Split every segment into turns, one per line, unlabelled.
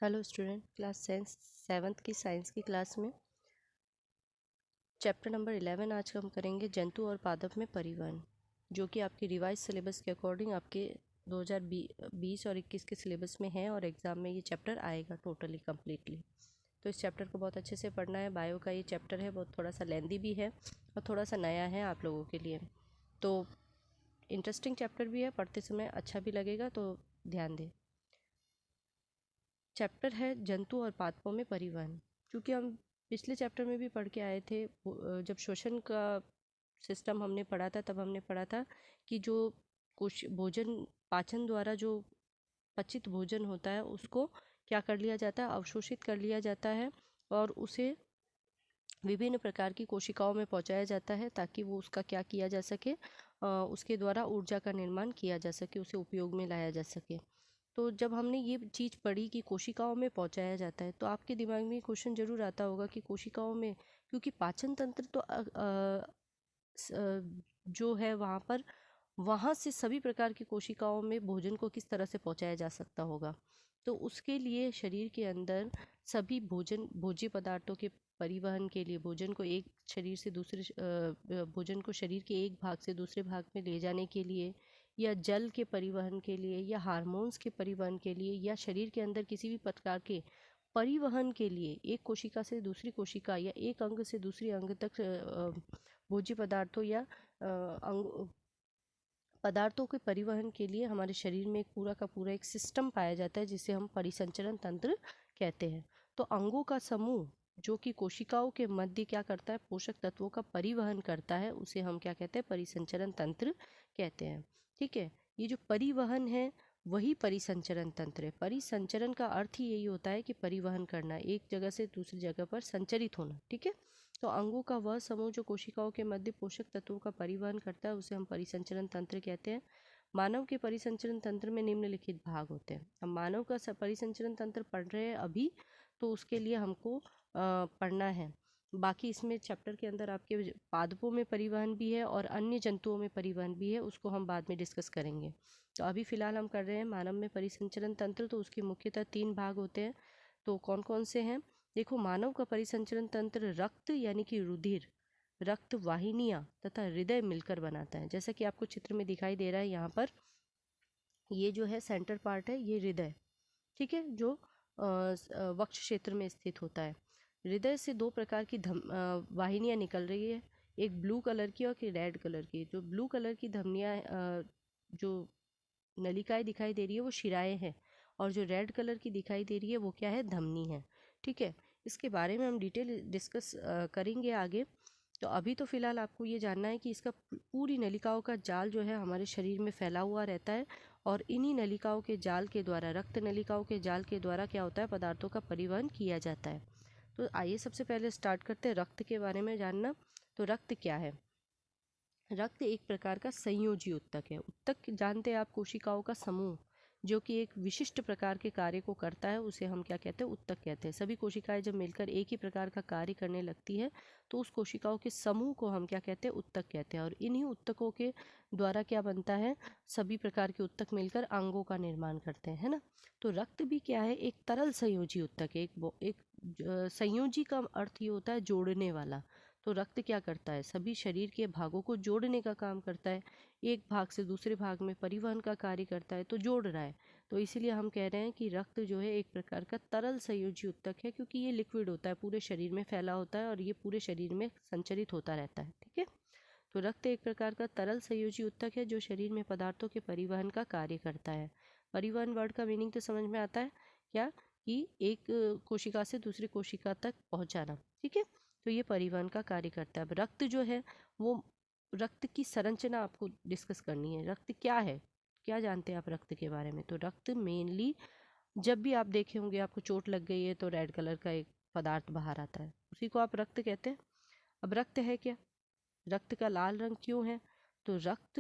Hello student, class seventh की science की class में चैप्टर नंबर 11 आज हम करेंगे जंतु और पादप में परिवहन, जो कि आपके रिवाइज सिलेबस के अकॉर्डिंग आपके 2020 और 21 के सिलेबस में है और एग्ज़ाम में ये चैप्टर आएगा टोटली कम्प्लीटली। तो इस चैप्टर को बहुत अच्छे से पढ़ना है। बायो का ये चैप्टर है, बहुत थोड़ा सा लेंदी भी है और थोड़ा सा नया है आप लोगों के लिए। तो इंटरेस्टिंग चैप्टर भी है, पढ़ते समय अच्छा भी लगेगा, तो ध्यान दें। चैप्टर है जंतु और पादपों में परिवहन। क्योंकि हम पिछले चैप्टर में भी पढ़ के आए थे, जब श्वसन का सिस्टम हमने पढ़ा था तब हमने पढ़ा था कि जो कुछ भोजन पाचन द्वारा जो पचित भोजन होता है उसको क्या कर लिया जाता है, अवशोषित कर लिया जाता है और उसे विभिन्न प्रकार की कोशिकाओं में पहुंचाया जाता है ताकि वो उसका क्या किया जा सके, उसके द्वारा ऊर्जा का निर्माण किया जा सके, उसे उपयोग में लाया जा सके। तो जब हमने ये चीज़ पढ़ी कि कोशिकाओं में पहुंचाया जाता है, तो आपके दिमाग में क्वेश्चन जरूर आता होगा कि कोशिकाओं में, क्योंकि पाचन तंत्र तो जो है वहाँ से सभी प्रकार की कोशिकाओं में भोजन को किस तरह से पहुंचाया जा सकता होगा। तो उसके लिए शरीर के अंदर सभी भोज्य पदार्थों के परिवहन के लिए, भोजन को एक शरीर से दूसरे भोजन को शरीर के एक भाग से दूसरे भाग में ले जाने के लिए, या जल के परिवहन के लिए, या हार्मोन्स के परिवहन के लिए, या शरीर के अंदर किसी भी प्रकार के परिवहन के लिए, एक कोशिका से दूसरी कोशिका या एक अंग से दूसरी अंग तक भोज्य पदार्थों या अंग पदार्थों के परिवहन के लिए हमारे शरीर में एक पूरा का पूरा एक सिस्टम पाया जाता है जिसे हम परिसंचरण तंत्र कहते हैं। तो अंगों का समूह जो कि कोशिकाओं के मध्य क्या करता है, पोषक तत्वों का परिवहन करता है, उसे हम क्या कहते हैं, परिसंचरण तंत्र कहते हैं। ठीक है, ये जो परिवहन है वही परिसंचरण तंत्र है। परिसंचरण का अर्थ ही यही होता है कि परिवहन करना, एक जगह से दूसरी जगह पर संचरित होना। ठीक है, तो अंगों का वह समूह जो कोशिकाओं के मध्य पोषक तत्वों का परिवहन करता है उसे हम परिसंचरण तंत्र कहते हैं। मानव के परिसंचरण तंत्र में निम्नलिखित भाग होते हैं। हम मानव का परिसंचरण तंत्र पढ़ रहे हैं अभी, तो उसके लिए हमको पढ़ना है। बाकी इसमें चैप्टर के अंदर आपके पादपों में परिवहन भी है और अन्य जंतुओं में परिवहन भी है, उसको हम बाद में डिस्कस करेंगे। तो अभी फिलहाल हम कर रहे हैं मानव में परिसंचरण तंत्र। तो उसके मुख्यतः 3 भाग होते हैं। तो कौन कौन से हैं? देखो, मानव का परिसंचरण तंत्र रक्त यानी कि रुधिर, रक्त वाहिनियाँ तथा हृदय मिलकर बनाता है। जैसा कि आपको चित्र में दिखाई दे रहा है यहाँ पर, ये जो है सेंटर पार्ट है, ये हृदय। ठीक है, जो वक्ष क्षेत्र में स्थित होता है। हृदय से 2 प्रकार की वाहिनियाँ निकल रही है, एक ब्लू कलर की और एक रेड कलर की। जो ब्लू कलर की धमनियाँ, जो नलिकाएं दिखाई दे रही है वो शिराएं हैं, और जो रेड कलर की दिखाई दे रही है वो क्या है, धमनी है। ठीक है, इसके बारे में हम डिटेल डिस्कस करेंगे आगे। तो अभी तो फिलहाल आपको ये जानना है कि इसका पूरी नलिकाओं का जाल जो है हमारे शरीर में फैला हुआ रहता है, और इन्हीं नलिकाओं के जाल के द्वारा, रक्त नलिकाओं के जाल के द्वारा क्या होता है, पदार्थों का परिवहन किया जाता है। तो आइए सबसे पहले स्टार्ट करते हैं रक्त के बारे में जानना। तो रक्त क्या है? रक्त एक प्रकार का संयोजी उत्तक है। उत्तक जानते हैं आप, कोशिकाओं का समूह जो कि एक विशिष्ट प्रकार के कार्य को करता है, उसे हम क्या कहते हैं, उत्तक कहते हैं। सभी कोशिकाएं जब मिलकर एक ही प्रकार का कार्य करने लगती है तो उस कोशिकाओं के समूह को हम क्या कहते हैं, उत्तक कहते हैं। और इन्हीं उत्तकों के द्वारा क्या बनता है, सभी प्रकार के उत्तक मिलकर अंगों का निर्माण करते हैं, है ना। तो रक्त भी क्या है, एक तरल संयोजी उत्तक है। संयोजी का अर्थ ये होता है जोड़ने वाला। तो रक्त क्या करता है, सभी शरीर के भागों को जोड़ने का काम करता है, एक भाग से दूसरे भाग में परिवहन का कार्य करता है, तो जोड़ रहा है। तो इसीलिए हम कह रहे हैं कि रक्त जो है एक प्रकार का तरल संयोजी उत्तक है, क्योंकि ये लिक्विड होता है, पूरे शरीर में फैला होता है और ये पूरे शरीर में संचरित होता रहता है। ठीक है, तो रक्त एक प्रकार का तरल संयोजी उत्तक है जो शरीर में पदार्थों के परिवहन का कार्य करता है। परिवहन वर्ड का मीनिंग तो समझ में आता है क्या, कि एक कोशिका से दूसरी कोशिका तक पहुंचाना। ठीक है, तो ये परिवहन का कार्य करता है। अब रक्त जो है वो, रक्त की संरचना आपको डिस्कस करनी है। रक्त क्या है, क्या जानते हैं आप रक्त के बारे में? तो रक्त मेनली, जब भी आप देखे होंगे आपको चोट लग गई है तो रेड कलर का एक पदार्थ बाहर आता है, उसी को आप रक्त कहते हैं। अब रक्त है क्या, रक्त का लाल रंग क्यों है? तो रक्त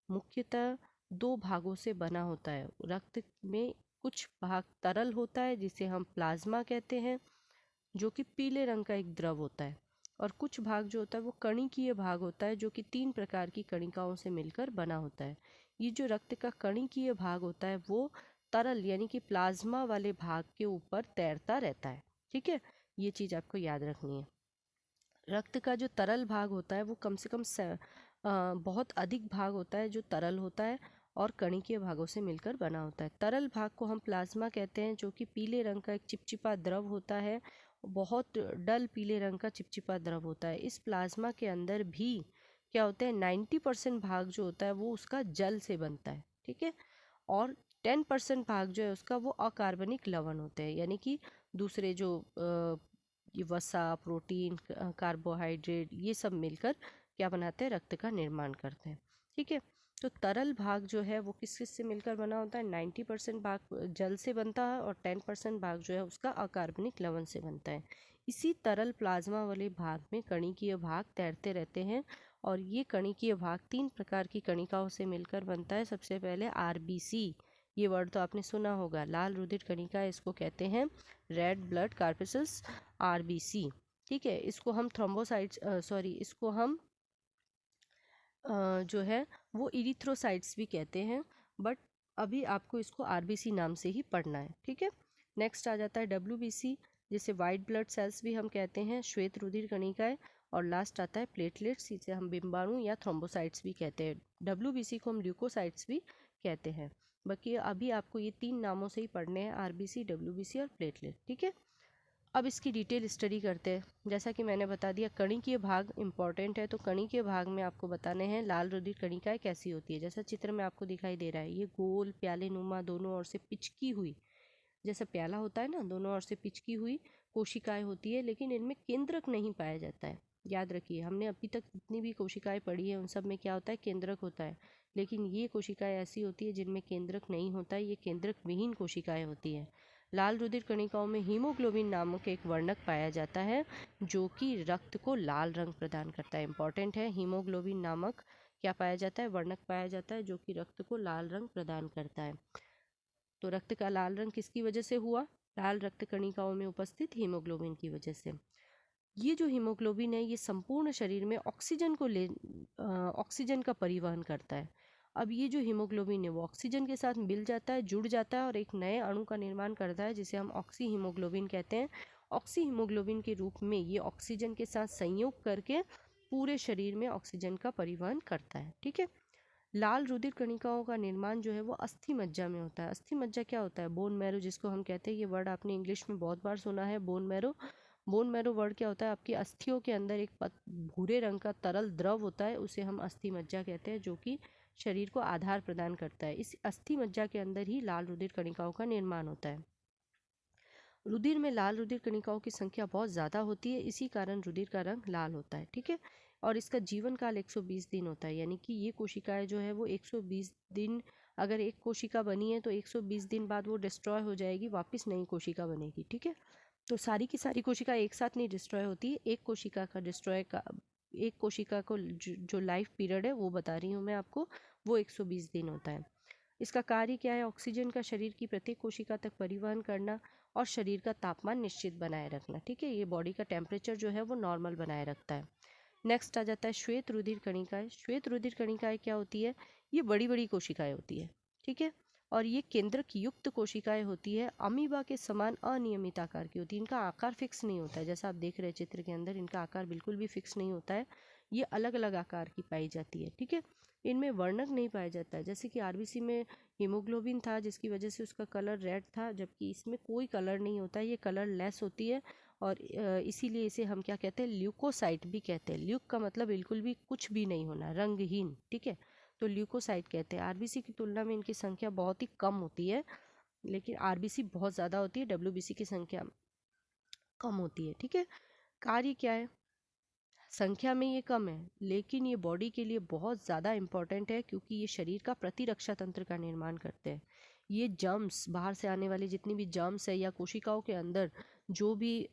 मुख्यतः 2 भागों से बना होता है। रक्त में कुछ भाग तरल होता है जिसे हम प्लाज्मा कहते हैं, जो कि पीले रंग का एक द्रव होता है, और कुछ भाग जो होता है वो कणिकीय भाग होता है, जो कि 3 प्रकार की कणिकाओं से मिलकर बना होता है। ये जो रक्त का कणिकीय भाग होता है वो तरल यानी कि प्लाज्मा वाले भाग के ऊपर तैरता रहता है। ठीक है, ये चीज़ आपको याद रखनी है। रक्त का जो तरल भाग होता है वो कम से कम बहुत अधिक भाग होता है जो तरल होता है और कणिकीय भागों से मिलकर बना होता है। तरल भाग को हम प्लाज्मा कहते हैं, जो कि पीले रंग का एक चिपचिपा द्रव होता है, बहुत डल पीले रंग का चिपचिपा द्रव होता है। इस प्लाज्मा के अंदर भी क्या होता है, 90% भाग जो होता है वो उसका जल से बनता है। ठीक है, और 10% भाग जो है उसका वो अकार्बनिक लवण होते हैं, यानी कि दूसरे जो ये वसा, प्रोटीन, कार्बोहाइड्रेट, ये सब मिलकर क्या बनाते हैं, रक्त का निर्माण करते हैं। ठीक है, तो तरल भाग जो है वो किस किस से मिलकर बना होता है, 90% भाग जल से बनता है और 10% भाग जो है उसका अकार्बनिक लवण से बनता है। इसी तरल प्लाज्मा वाले भाग में कणिकीय भाग तैरते रहते हैं, और ये कणिकीय भाग 3 प्रकार की कणिकाओं से मिलकर बनता है। सबसे पहले आरबीसी, ये वर्ड तो आपने सुना होगा, लाल रुधिर कणिका, इसको कहते हैं रेड ब्लड कार्पसेस, आरबीसी। ठीक है, इसको हम थ्रोम्बोसाइट्स इसको हम जो है वो इरिथ्रोसाइट्स भी कहते हैं, बट अभी आपको इसको आरबीसी नाम से ही पढ़ना है। ठीक है, नेक्स्ट आ जाता है डब्ल्यूबीसी, जिसे वाइट ब्लड सेल्स भी हम कहते हैं, श्वेत रुधिर कणिकाएं। और लास्ट आता है प्लेटलेट्स, जिसे हम बिम्बाणु या थ्रोम्बोसाइट्स भी कहते हैं। डब्ल्यूबीसी को हम ल्यूकोसाइट्स भी कहते हैं। बाकी अभी आपको ये 3 नामों से ही पढ़ने हैं, आरबीसी, डब्ल्यूबीसी और प्लेटलेट। ठीक है, अब इसकी डिटेल स्टडी करते हैं। जैसा कि मैंने बता दिया, कणिकीय भाग इंपॉर्टेंट है, तो कणिकीय भाग में आपको बताने हैं लाल रुधिर कणिकाएं कैसी होती है। जैसा चित्र में आपको दिखाई दे रहा है, ये गोल प्याले नुमा दोनों ओर से पिचकी हुई, जैसा प्याला होता है ना, दोनों ओर से पिचकी हुई कोशिकाएं होती है, लेकिन इनमें केंद्रक नहीं पाया जाता है। याद रखिए, हमने अभी तक जितनी भी कोशिकाएं पढ़ी है उन सब में क्या होता है, केंद्रक होता है, लेकिन ये कोशिकाएं ऐसी होती है जिनमें केंद्रक नहीं होता है, ये केंद्रक विहीन कोशिकाएं होती हैं। लाल रुधिर कणिकाओं में हीमोग्लोबिन नामक एक वर्णक पाया जाता है, जो कि रक्त को लाल रंग प्रदान करता है। इंपॉर्टेंट है, हीमोग्लोबिन नामक क्या पाया जाता है, वर्णक पाया जाता है, जो कि रक्त को लाल रंग प्रदान करता है। तो रक्त का लाल रंग किसकी वजह से हुआ, लाल रक्त कणिकाओं में उपस्थित हीमोग्लोबिन की वजह से। ये जो हीमोग्लोबिन है, ये संपूर्ण शरीर में ऑक्सीजन का परिवहन करता है। अब ये जो हीमोग्लोबिन है वो ऑक्सीजन के साथ मिल जाता है, जुड़ जाता है और एक नए अणु का निर्माण करता है, जिसे हम ऑक्सी हीमोग्लोबिन कहते हैं। ऑक्सी हीमोग्लोबिन के रूप में ये ऑक्सीजन के साथ संयोग करके पूरे शरीर में ऑक्सीजन का परिवहन करता है। ठीक है, लाल रुधिर कणिकाओं का निर्माण जो है वो अस्थि मज्जा में होता है। अस्थि मज्जा क्या होता है, बोन मैरो जिसको हम कहते हैं, ये वर्ड आपने इंग्लिश में बहुत बार सुना है, bone marrow. Bone marrow word क्या होता है, आपकी अस्थियों के अंदर एक भूरे रंग का तरल द्रव होता है, उसे हम अस्थि मज्जा कहते हैं, जो कि शरीर को आधार प्रदान करता है। इस अस्थि मज्जा के अंदर ही लाल रुधिर कणिकाओं का निर्माण होता है। रुधिर में लाल रुधिर कणिकाओं की संख्या बहुत ज़्यादा होती है, इसी कारण रुधिर का रंग लाल होता है। ठीक है, और इसका जीवन काल 120 दिन होता है, यानी कि ये कोशिकाएं जो है वो 120 दिन, अगर एक कोशिका बनी है तो 120 दिन बाद वो डिस्ट्रॉय हो जाएगी, वापस नई कोशिका बनेगी। ठीक है, तो सारी की सारी कोशिका एक साथ नहीं डिस्ट्रॉय होती है, एक कोशिका को जो लाइफ पीरियड है वो बता रही हूँ मैं आपको, वो 120 दिन होता है। इसका कार्य क्या है, ऑक्सीजन का शरीर की प्रत्येक कोशिका तक परिवहन करना और शरीर का तापमान निश्चित बनाए रखना। ठीक है, ये बॉडी का टेम्परेचर जो है वो नॉर्मल बनाए रखता है। नेक्स्ट आ जाता है श्वेत रुधिर कणिकाएं। श्वेत रुधिर कणिकाएं क्या होती है, ये बड़ी बड़ी कोशिकाएं होती है। ठीक है, और ये केंद्रक युक्त कोशिकाएं होती है, अमीबा के समान अनियमित आकार की होती है। इनका आकार फिक्स नहीं होता है, जैसा आप देख रहे हैं चित्र के अंदर, इनका आकार बिल्कुल भी फिक्स नहीं होता है, ये अलग अलग आकार की पाई जाती है। ठीक है, इनमें वर्णक नहीं पाया जाता है, जैसे कि आरबीसी में हीमोग्लोबिन था जिसकी वजह से उसका कलर रेड था, जबकि इसमें कोई कलर नहीं होता है, ये कलर लेस होती है, और इसीलिए इसे हम क्या कहते हैं, ल्यूकोसाइट भी कहते हैं। ल्यूक का मतलब बिल्कुल भी कुछ भी नहीं होना, रंगहीन। ठीक है, तो ल्यूकोसाइट कहते हैं। आरबीसी की तुलना में इनकी संख्या बहुत ही कम होती है, लेकिन आरबीसी बहुत ज़्यादा होती है, डब्ल्यूबीसी की संख्या कम होती है। ठीक है, कार्य क्या है, संख्या में ये कम है, लेकिन ये बॉडी के लिए बहुत ज़्यादा इम्पॉर्टेंट है, क्योंकि ये शरीर का प्रतिरक्षा तंत्र का निर्माण करते हैं। ये जर्म्स, बाहर से आने वाली जितनी भी जर्म्स है, या कोशिकाओं के अंदर जो भी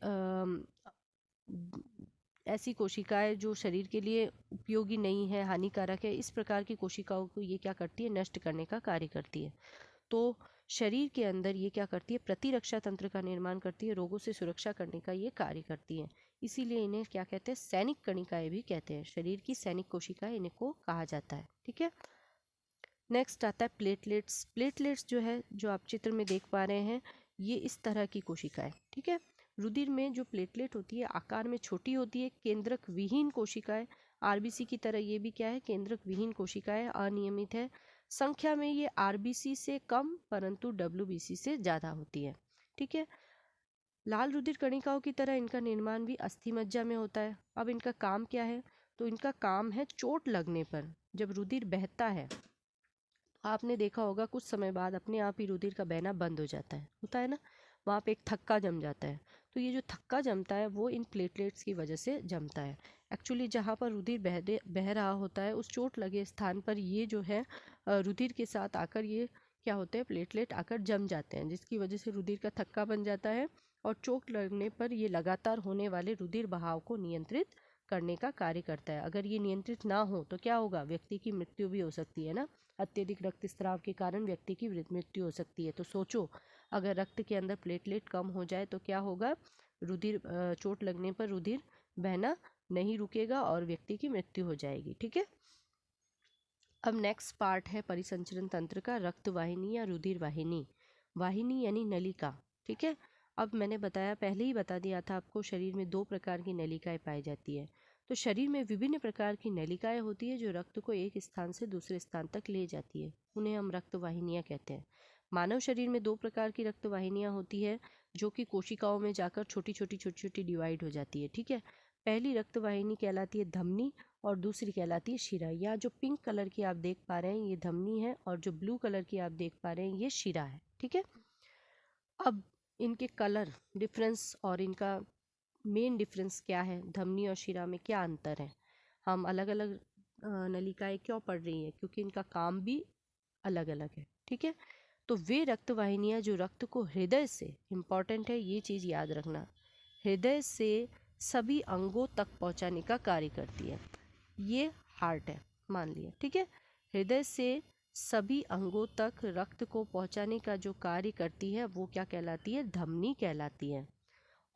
ऐसी कोशिकाएं जो शरीर के लिए उपयोगी नहीं है, हानिकारक है, इस प्रकार की कोशिकाओं को ये क्या करती है, नष्ट करने का कार्य करती है। तो शरीर के अंदर ये क्या करती है, प्रतिरक्षा तंत्र का निर्माण करती है, रोगों से सुरक्षा करने का ये कार्य करती है। इसीलिए इन्हें क्या कहते हैं, सैनिक कणिकाएं भी कहते हैं। शरीर की सैनिक कोशिकाएं इनको कहा जाता है। ठीक है, नेक्स्ट आता है प्लेटलेट्स। प्लेटलेट्स जो है, जो आप चित्र में देख पा रहे हैं, ये इस तरह की कोशिकाएं, ठीक है। रुधिर में जो प्लेटलेट होती है आकार में छोटी होती है, केंद्रक विहीन कोशिकाएं। आरबीसी की तरह ये भी क्या है, केंद्रक विहीन कोशिकाएं, अनियमित है। संख्या में ये आरबीसी से कम परंतु डब्ल्यूबीसी से ज़्यादा होती है, ठीक है। लाल रुधिर कणिकाओं की तरह इनका निर्माण भी अस्थि मज्जा में होता है। अब इनका काम क्या है, तो इनका काम है चोट लगने पर जब रुधिर बहता है, आपने देखा होगा कुछ समय बाद अपने आप ही रुधिर का बहना बंद हो जाता है, होता है ना, वहाँ पे एक थक्का जम जाता है। तो ये जो थक्का जमता है वो इन प्लेटलेट्स की वजह से जमता है। एक्चुअली जहाँ पर रुधिर बह रहा होता है उस चोट लगे स्थान पर ये जो है रुधिर के साथ आकर ये क्या होते हैं, प्लेटलेट आकर जम जाते हैं, जिसकी वजह से रुधिर का थक्का बन जाता है और चोट लगने पर ये लगातार होने वाले रुधिर बहाव को नियंत्रित करने का कार्य करता है। अगर ये नियंत्रित ना हो तो क्या होगा, व्यक्ति की मृत्यु भी हो सकती है ना। अत्यधिक रक्तस्राव के कारण व्यक्ति की मृत्यु हो सकती है। तो सोचो, अगर रक्त के अंदर प्लेटलेट कम हो जाए तो क्या होगा, रुधिर चोट लगने पर रुधिर बहना नहीं रुकेगा और व्यक्ति की मृत्यु हो जाएगी, ठीक है। अब नेक्स्ट पार्ट है परिसंचरण तंत्र का, रक्त वाहिनी या रुधिर वाहिनी। वाहिनी यानी नलिका, ठीक है। अब मैंने बताया, पहले ही बता दिया था आपको, शरीर में 2 प्रकार की नलिकाएं पाई जाती है। तो शरीर में विभिन्न प्रकार की नलिकाएं होती है जो रक्त को एक स्थान से दूसरे स्थान तक ले जाती है, उन्हें हम रक्त वाहिनियाँ कहते हैं। मानव शरीर में 2 प्रकार की रक्त वाहिनियाँ होती है जो कि कोशिकाओं में जाकर छोटी छोटी डिवाइड हो जाती है, ठीक है। पहली रक्त वाहिनी कहलाती है धमनी और दूसरी कहलाती है शिरा। या जो पिंक कलर की आप देख पा रहे हैं ये धमनी है और जो ब्लू कलर की आप देख पा रहे हैं ये शिरा है, ठीक है। अब इनके कलर डिफरेंस और इनका मेन डिफरेंस क्या है, धमनी और शिरा में क्या अंतर है, हम अलग अलग नलिकाएं क्यों पढ़ रही हैं, क्योंकि इनका काम भी अलग अलग है, ठीक है। तो वे रक्त वाहिनियाँ जो रक्त को हृदय से, इम्पॉर्टेंट है ये चीज़ याद रखना, हृदय से सभी अंगों तक पहुंचाने का कार्य करती है। ये हार्ट है मान लिया, ठीक है। हृदय से सभी अंगों तक रक्त को पहुंचाने का जो कार्य करती है वो क्या कहलाती है, धमनी कहलाती है।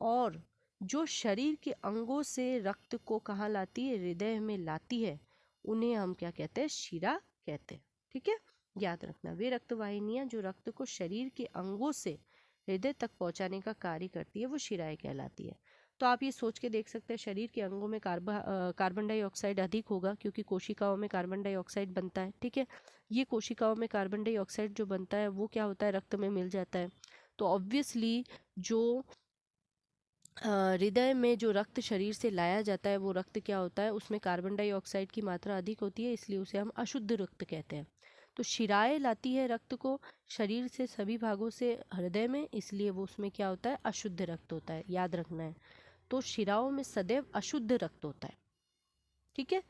और जो शरीर के अंगों से रक्त को कहाँ लाती है, हृदय में लाती है, उन्हें हम क्या कहते हैं, शिरा कहते हैं, ठीक है। याद रखना, वे रक्त वाहिनियाँ जो रक्त को शरीर के अंगों से हृदय तक पहुंचाने का कार्य करती है वो शिराएं कहलाती है। तो आप ये सोच के देख सकते हैं, शरीर के अंगों में कार्बन डाइऑक्साइड अधिक होगा क्योंकि कोशिकाओं में कार्बन डाइऑक्साइड बनता है, ठीक है। ये कोशिकाओं में कार्बन डाइऑक्साइड जो बनता है वो क्या होता है, रक्त में मिल जाता है। तो ऑब्वियसली जो हृदय में जो रक्त शरीर से लाया जाता है वो रक्त क्या होता है, उसमें कार्बन डाइऑक्साइड की मात्रा अधिक होती है, इसलिए उसे हम अशुद्ध रक्त कहते हैं। तो शिराएं लाती है रक्त को शरीर से सभी भागों से हृदय में, इसलिए वो उसमें क्या होता है, अशुद्ध रक्त होता है, याद रखना है। तो शिराओं में सदैव अशुद्ध रक्त होता है, ठीक है।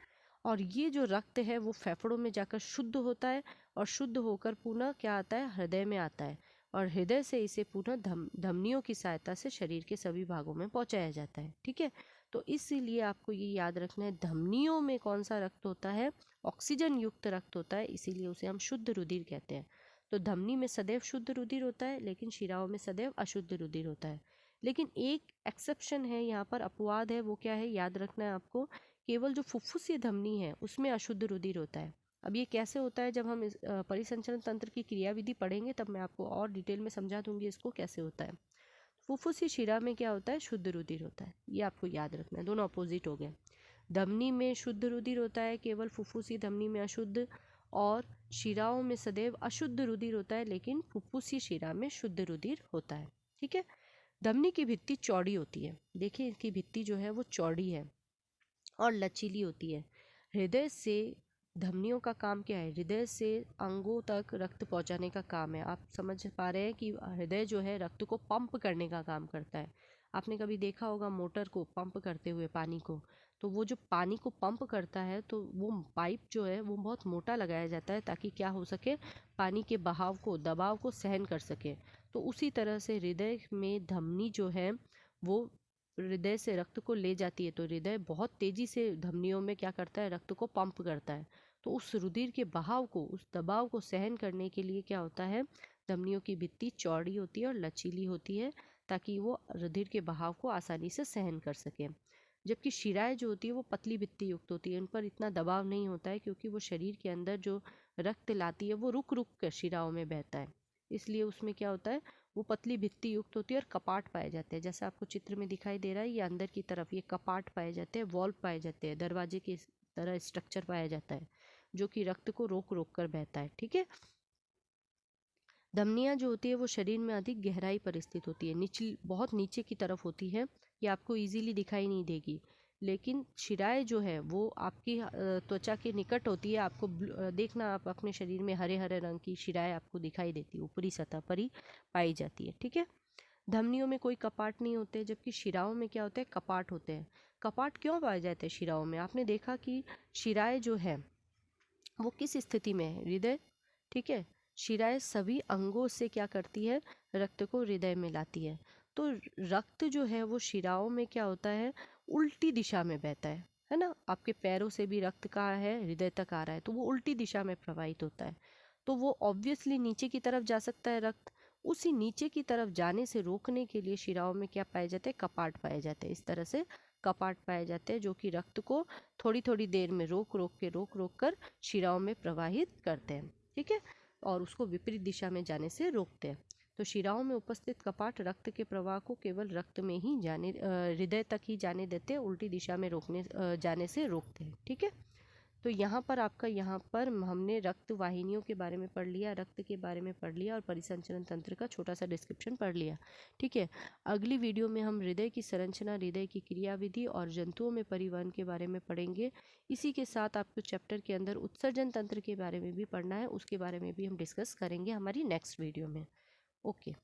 और ये जो रक्त है वो फेफड़ों में जाकर शुद्ध होता है और शुद्ध होकर पुनः क्या आता है, हृदय में आता है और हृदय से इसे पुनः धमनियों की सहायता से शरीर के सभी भागों में पहुंचाया जाता है, ठीक है। तो इसीलिए आपको ये याद रखना है, धमनियों में कौन सा रक्त होता है, ऑक्सीजन युक्त रक्त होता है, इसीलिए उसे हम शुद्ध रुधिर कहते हैं। तो धमनी में सदैव शुद्ध रुधिर होता है लेकिन शिराओं में सदैव अशुद्ध रुधिर होता है। लेकिन एक एक्सेप्शन है यहाँ पर, अपवाद है, वो क्या है, याद रखना है आपको, केवल जो फुफ्फुसीय धमनी है उसमें अशुद्ध रुधिर होता है। अब ये कैसे होता है, जब हम इस परिसंचरण तंत्र की क्रियाविधि पढ़ेंगे तब मैं आपको और डिटेल में समझा दूंगी इसको कैसे होता है। फुफ्फुसीय शिरा में क्या होता है, शुद्ध रुधिर होता है, ये आपको याद रखना है, दोनों अपोजिट हो गए। धमनी में शुद्ध रुधिर होता है, केवल फुफ्फुसीय धमनी में अशुद्ध, और शिराओं में सदैव अशुद्ध रुधिर होता है लेकिन फुफ्फुसीय शिरा में शुद्ध रुधिर होता है, ठीक है। धमनी की भित्ति चौड़ी होती है, देखिए इसकी भित्ति जो है वो चौड़ी है और लचीली होती है। हृदय से धमनियों का काम क्या है, हृदय से अंगों तक रक्त पहुंचाने का काम है। आप समझ पा रहे हैं कि हृदय जो है रक्त को पंप करने का काम करता है। आपने कभी देखा होगा मोटर को पंप करते हुए पानी को, तो वो जो पानी को पंप करता है तो वो पाइप जो है वो बहुत मोटा लगाया जाता है ताकि क्या हो सके, पानी के बहाव को, दबाव को सहन कर सके। तो उसी तरह से हृदय में धमनी जो है वो हृदय से रक्त को ले जाती है, तो हृदय बहुत तेजी से धमनियों में क्या करता है, रक्त को पंप करता है। तो उस रुधिर के बहाव को, उस दबाव को सहन करने के लिए क्या होता है, धमनियों की भित्ति चौड़ी होती है और लचीली होती है ताकि वो रुधिर के बहाव को आसानी से सहन कर सके। जबकि शिराएं जो होती है वो पतली भित्ति युक्त होती है, उन पर इतना दबाव नहीं होता है क्योंकि वो शरीर के अंदर जो रक्त लाती है वो रुक रुक कर शिराओं में बहता है, इसलिए उसमें क्या होता है, वो पतली भित्ति युक्त होती है और कपाट पाए जाते हैं। जैसा आपको चित्र में दिखाई दे रहा है, ये अंदर की तरफ ये कपाट पाए जाते हैं, वॉल्व पाए जाते हैं, दरवाजे की तरह स्ट्रक्चर पाया जाता है जो कि रक्त को रोक रोक कर बहता है। ठीक है। धमनियाँ जो होती है वो शरीर में अधिक गहराई पर स्थित होती है, निचली बहुत नीचे की तरफ होती है, ये आपको इजीली दिखाई नहीं देगी। लेकिन शिराएँ जो है वो आपकी त्वचा के निकट होती है। आपको देखना, आप अपने शरीर में हरे हरे रंग की शिराएँ आपको दिखाई देती है, ऊपरी सतह पर ही पाई जाती है। ठीक है। धमनियों में कोई कपाट नहीं होते, जबकि शिराओं में क्या होते हैं, कपाट होते हैं। कपाट क्यों पाए जाते हैं शिराओं में? आपने देखा कि शिराएँ जो है वो किस स्थिति में है, हृदय। ठीक है। शिराएं सभी अंगों से क्या करती है, रक्त को हृदय में लाती है। तो रक्त जो है वो शिराओं में क्या होता है, उल्टी दिशा में बहता है ना। आपके पैरों से भी रक्त कहाँ है, हृदय तक आ रहा है, तो वो उल्टी दिशा में प्रवाहित होता है। तो वो ऑब्वियसली नीचे की तरफ जा सकता है रक्त। उसी नीचे की तरफ जाने से रोकने के लिए शिराओं में क्या पाए जाते हैं, कपाट पाए जाते हैं। इस तरह से कपाट पाए जाते हैं जो कि रक्त को थोड़ी थोड़ी देर में रोक रोक कर शिराओं में प्रवाहित करते हैं। ठीक है। और उसको विपरीत दिशा में जाने से रोकते हैं। तो शिराओं में उपस्थित कपाट रक्त के प्रवाह को केवल रक्त में ही हृदय तक ही जाने देते हैं, उल्टी दिशा में जाने से रोकते हैं। ठीक है। तो यहाँ पर हमने रक्त वाहिनियों के बारे में पढ़ लिया, रक्त के बारे में पढ़ लिया और परिसंचरण तंत्र का छोटा सा डिस्क्रिप्शन पढ़ लिया। ठीक है। अगली वीडियो में हम हृदय की संरचना, हृदय की क्रियाविधि और जंतुओं में परिवहन के बारे में पढ़ेंगे। इसी के साथ आपको चैप्टर के अंदर उत्सर्जन तंत्र के बारे में भी पढ़ना है, उसके बारे में भी हम डिस्कस करेंगे हमारी नेक्स्ट वीडियो में। ओके।